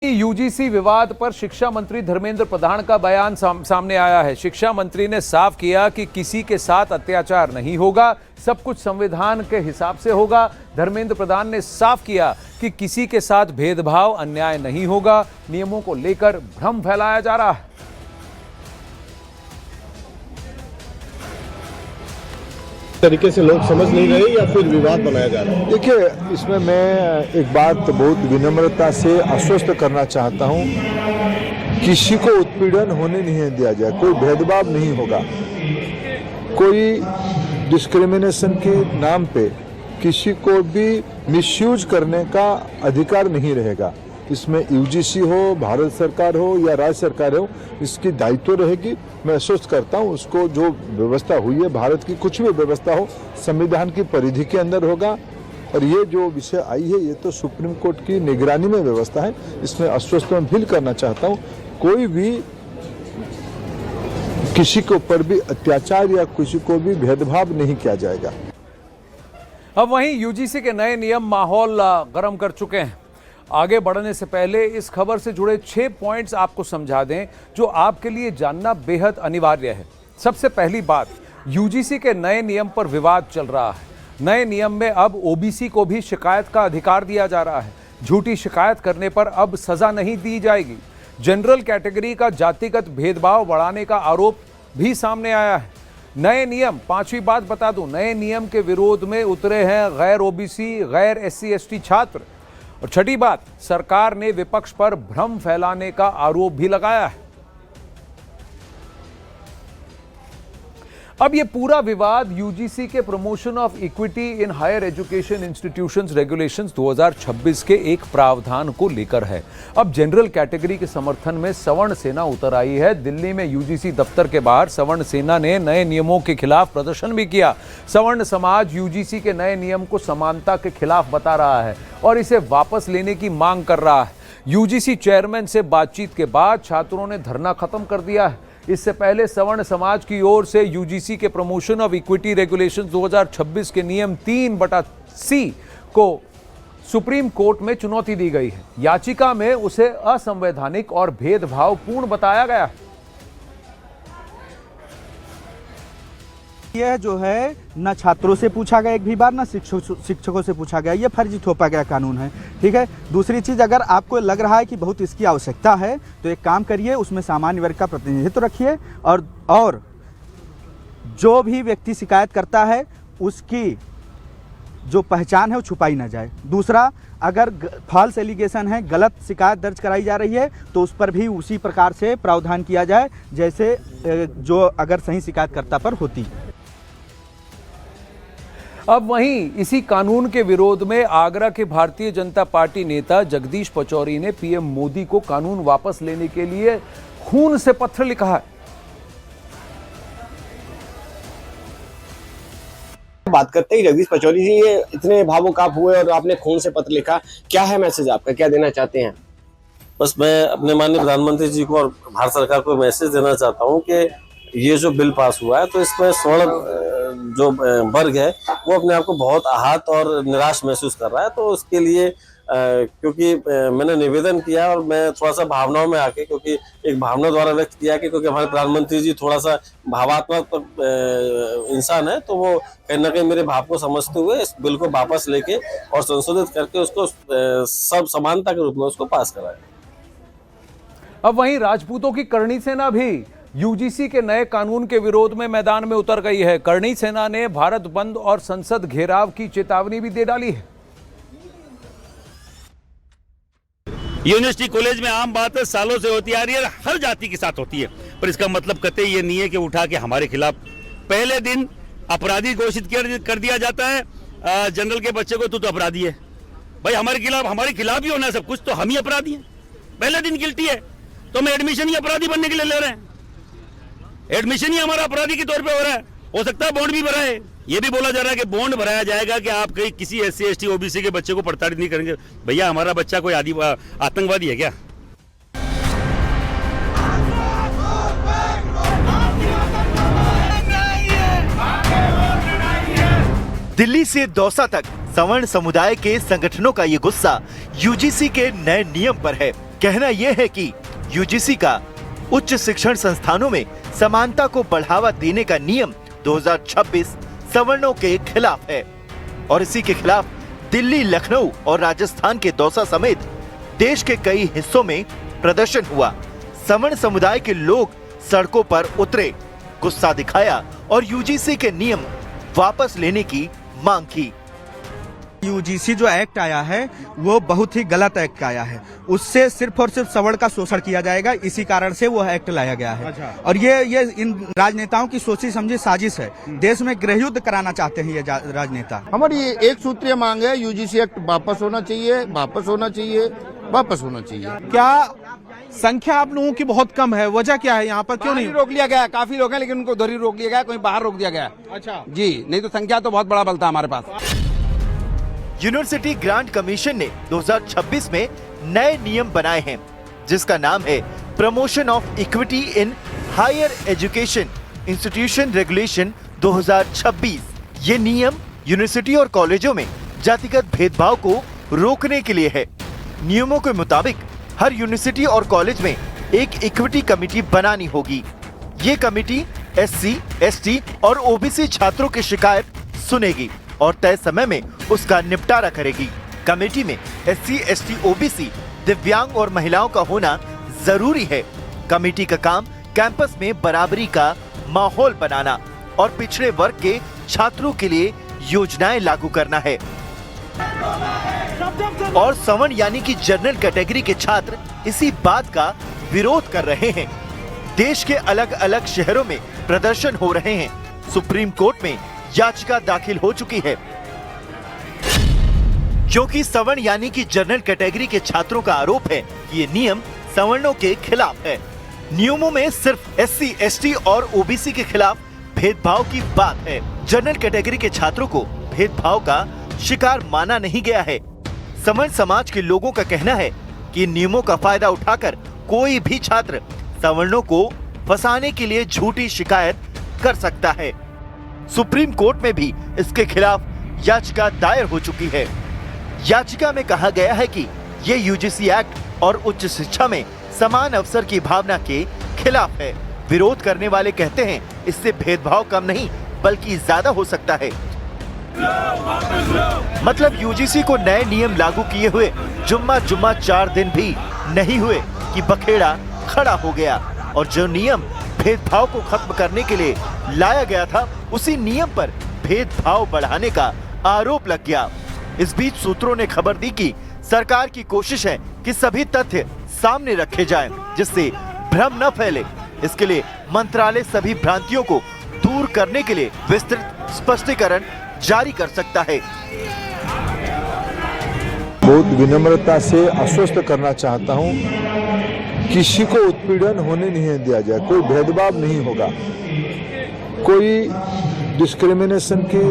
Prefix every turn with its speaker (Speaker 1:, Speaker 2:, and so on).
Speaker 1: UGC विवाद पर शिक्षा मंत्री धर्मेंद्र प्रधान का बयान सामने आया है। शिक्षा मंत्री ने साफ किया कि किसी के साथ अत्याचार नहीं होगा, सब कुछ संविधान के हिसाब से होगा। धर्मेंद्र प्रधान ने साफ किया कि किसी के साथ भेदभाव, अन्याय नहीं होगा। नियमों को लेकर भ्रम फैलाया जा रहा है।
Speaker 2: तरीके से लोग समझ नहीं रहे या फिर विवाद बनाया जा रहा है।
Speaker 3: देखिए, इसमें मैं एक बात बहुत विनम्रता से आश्वस्त करना चाहता हूं, किसी को उत्पीड़न होने नहीं दिया जाए, कोई भेदभाव नहीं होगा, कोई डिस्क्रिमिनेशन के नाम पे किसी को भी मिसयूज करने का अधिकार नहीं रहेगा। इसमें यूजीसी हो, भारत सरकार हो या राज्य सरकार हो, इसकी दायित्व रहेगी। मैं आश्वस्त करता हूं, उसको जो व्यवस्था हुई है, भारत की कुछ भी व्यवस्था हो, संविधान की परिधि के अंदर होगा। और ये जो विषय आई है, ये तो सुप्रीम कोर्ट की निगरानी में व्यवस्था है। इसमें आश्वस्त मैं फील करना चाहता हूं, कोई भी किसी के ऊपर भी अत्याचार या किसी को भी भेदभाव नहीं किया जाएगा।
Speaker 1: अब वहीं यूजीसी के नए नियम माहौल गर्म कर चुके हैं। आगे बढ़ने से पहले इस खबर से जुड़े 6 पॉइंट्स आपको समझा दें जो आपके लिए जानना बेहद अनिवार्य है। सबसे पहली बात, यूजीसी के नए नियम पर विवाद चल रहा है। नए नियम में अब ओबीसी को भी शिकायत का अधिकार दिया जा रहा है। झूठी शिकायत करने पर अब सजा नहीं दी जाएगी। जनरल कैटेगरी का जातिगत भेदभाव बढ़ाने का आरोप भी सामने आया है। नए नियम, 5वीं बात बता दूं, नए नियम के विरोध में उतरे हैं गैर ओबीसी, गैर एससी एसटी छात्र। और छठी बात, सरकार ने विपक्ष पर भ्रम फैलाने का आरोप भी लगाया है। अब यह पूरा विवाद यूजीसी के promotion of equity in higher education institutions regulations 2026 के एक प्रावधान को लेकर है। अब जनरल कैटेगरी के समर्थन में सवर्ण सेना उतर आई है। दिल्ली में यूजीसी दफ्तर के बाहर सवर्ण सेना ने नए नियमों के खिलाफ प्रदर्शन भी किया। सवर्ण समाज यूजीसी के नए नियम को समानता के खिलाफ बता रहा है और इसे वापस लेने की मांग कर रहा है। यूजीसी चेयरमैन से बातचीत के बाद छात्रों ने धरना खत्म कर दिया है। इससे पहले सवर्ण समाज की ओर से यूजीसी के प्रमोशन ऑफ इक्विटी रेगुलेशंस 2026 के नियम 3/C को सुप्रीम कोर्ट में चुनौती दी गई है। याचिका में उसे असंवैधानिक और भेदभावपूर्ण बताया गया है।
Speaker 4: यह जो है न छात्रों से पूछा गया एक भी बार, न शिक्षकों से पूछा गया। ये फर्जी थोपा गया कानून है, ठीक है। दूसरी चीज़, अगर आपको लग रहा है कि बहुत इसकी आवश्यकता है तो एक काम करिए, उसमें सामान्य वर्ग का प्रतिनिधित्व रखिए और जो भी व्यक्ति शिकायत करता है उसकी जो पहचान है वो छुपाई ना जाए। दूसरा, अगर फॉल्स एलिगेशन है, गलत शिकायत दर्ज कराई जा रही है तो उस पर भी उसी प्रकार से प्रावधान किया जाए जैसे जो अगर सही शिकायतकर्ता पर होती।
Speaker 1: अब वहीं इसी कानून के विरोध में आगरा के भारतीय जनता पार्टी नेता जगदीश पचौरी ने पीएम मोदी को कानून वापस लेने के लिए खून से पत्र लिखा है।
Speaker 5: बात करते ही जगदीश पचौरी जी, ये इतने भावुक आप हुए और आपने खून से पत्र लिखा, क्या है मैसेज आपका, क्या देना चाहते हैं?
Speaker 6: बस मैं अपने माननीय प्रधानमंत्री जी को और भारत सरकार को मैसेज देना चाहता हूं कि ये जो बिल पास हुआ है तो इसमें स्वर्ण जो वर्ग है वो अपने आप को बहुत आहत और निराश महसूस कर रहा है। तो उसके लिए क्योंकि मैंने निवेदन किया और मैं थोड़ा सा भावनाओं में आके, क्योंकि एक भावना द्वारा व्यक्त किया कि क्योंकि हमारे प्रधानमंत्री जी थोड़ा सा भावात्मक इंसान है, तो वो कहीं ना कहीं मेरे भाव को समझते हुए इस बिल को वापस लेके और संशोधित करके उसको सब समानता के रूप में उसको पास कराए।
Speaker 1: अब वहीं राजपूतों की करणी सेना भी यूजीसी के नए कानून के विरोध में मैदान में उतर गई है। करणी सेना ने भारत बंद और संसद घेराव की चेतावनी भी दे डाली है।
Speaker 7: यूनिवर्सिटी कॉलेज में आम बात है, सालों से होती आ रही है, हर जाति के साथ होती है, पर इसका मतलब कतई ये नहीं है कि उठा के हमारे खिलाफ पहले दिन अपराधी घोषित कर दिया जाता है। जनरल के बच्चे को तू तो अपराधी है भाई, हमारे खिलाफ ही होना है सब कुछ, तो हम ही अपराधी हैं। पहले दिन गिल्टी है तो हम एडमिशन ही अपराधी बनने के लिए ले रहे हैं। एडमिशन ही हमारा अपराधी के तौर पे हो रहा है। हो सकता है बॉन्ड भी भरा है, ये भी बोला जा रहा है कि बॉन्ड भराया जाएगा कि आप कहीं किसी एससी एसटी ओबीसी के बच्चे को प्रताड़ित नहीं करेंगे। भैया, हमारा बच्चा कोई आतंकवादी है क्या?
Speaker 8: दिल्ली से दौसा तक सवर्ण समुदाय के संगठनों का ये गुस्सा यूजीसी के नए नियम पर है। कहना यह है कि यूजीसी का उच्च शिक्षण संस्थानों में समानता को बढ़ावा देने का नियम 2026 सवर्णों के खिलाफ है और इसी के खिलाफ दिल्ली, लखनऊ और राजस्थान के दौसा समेत देश के कई हिस्सों में प्रदर्शन हुआ। सवर्ण समुदाय के लोग सड़कों पर उतरे, गुस्सा दिखाया और यूजीसी के नियम वापस लेने की मांग की।
Speaker 4: यूजीसी जो एक्ट आया है वो बहुत ही गलत एक्ट आया है। उससे सिर्फ और सिर्फ सवर्ण का शोषण किया जाएगा, इसी कारण से वो एक्ट लाया गया है। और ये इन राजनेताओं की सोची समझी साजिश है। देश में गृह युद्ध कराना चाहते हैं ये राजनेता।
Speaker 9: हमारी एक सूत्रीय मांग है, यूजीसी एक्ट वापस होना चाहिए, वापस होना चाहिए, वापस होना चाहिए।
Speaker 2: क्या संख्या आप लोगों की बहुत कम है, वजह क्या है यहाँ पर, क्यों नहीं
Speaker 9: रोक लिया गया? काफी लोग हैं लेकिन उनको उधर ही रोक लिया गया, कहीं बाहर रोक दिया गया।
Speaker 2: अच्छा
Speaker 9: जी, नहीं तो संख्या तो बहुत बड़ा बल था हमारे पास।
Speaker 8: यूनिवर्सिटी ग्रांट कमीशन ने 2026 में नए नियम बनाए हैं जिसका नाम है promotion of equity in higher education institution regulation 2026। ये नियम यूनिवर्सिटी और कॉलेजों में जातिगत भेदभाव को रोकने के लिए है। नियमों के मुताबिक हर यूनिवर्सिटी और कॉलेज में एक इक्विटी कमेटी बनानी होगी। ये कमेटी SC, ST और OBC छात्रों की शिकायत सुनेगी और तय समय में उसका निपटारा करेगी। कमेटी में SC, ST, OBC, दिव्यांग और महिलाओं का होना जरूरी है। कमेटी का काम कैंपस में बराबरी का माहौल बनाना और पिछड़े वर्ग के छात्रों के लिए योजनाएं लागू करना है। और सवर्ण यानी कि जनरल कैटेगरी के छात्र इसी बात का विरोध कर रहे हैं। देश के अलग अलग शहरों में प्रदर्शन हो रहे हैं। सुप्रीम कोर्ट में याचिका दाखिल हो चुकी है क्योंकि सवर्ण यानी कि जनरल कैटेगरी के छात्रों का आरोप है कि ये नियम सवर्णों के खिलाफ है। नियमों में सिर्फ SC, ST और OBC के खिलाफ भेदभाव की बात है। जनरल कैटेगरी के छात्रों को भेदभाव का शिकार माना नहीं गया है। सवर्ण समाज के लोगों का कहना है कि नियमों का फायदा उठाकर कोई भी छात्र सवर्णों को फंसाने के लिए झूठी शिकायत कर सकता है। सुप्रीम कोर्ट में भी इसके खिलाफ याचिका दायर हो चुकी है। याचिका में कहा गया है कि ये यूजीसी एक्ट और उच्च शिक्षा में समान अवसर की भावना के खिलाफ है। विरोध करने वाले कहते हैं इससे भेदभाव कम नहीं बल्कि ज्यादा हो सकता है। मतलब यूजीसी को नए नियम लागू किए हुए जुम्मा 4 दिन भी नहीं हुए कि बखेड़ा खड़ा हो गया और जो नियम भेदभाव को खत्म करने के लिए लाया गया था उसी नियम पर भेदभाव बढ़ाने का आरोप लग गया। इस बीच सूत्रों ने खबर दी कि सरकार की कोशिश है कि सभी तथ्य सामने रखे जाएं, जिससे भ्रम न फैले। इसके लिए मंत्रालय सभी भ्रांतियों को दूर करने के लिए विस्तृत स्पष्टीकरण जारी कर सकता है।
Speaker 3: बहुत विनम्रता से आश्वस्त करना चाहता हूं, किसी को उत्पीड़न होने नहीं दिया जाए, कोई भेदभाव नहीं होगा, कोई डिस्क्रिमिनेशन की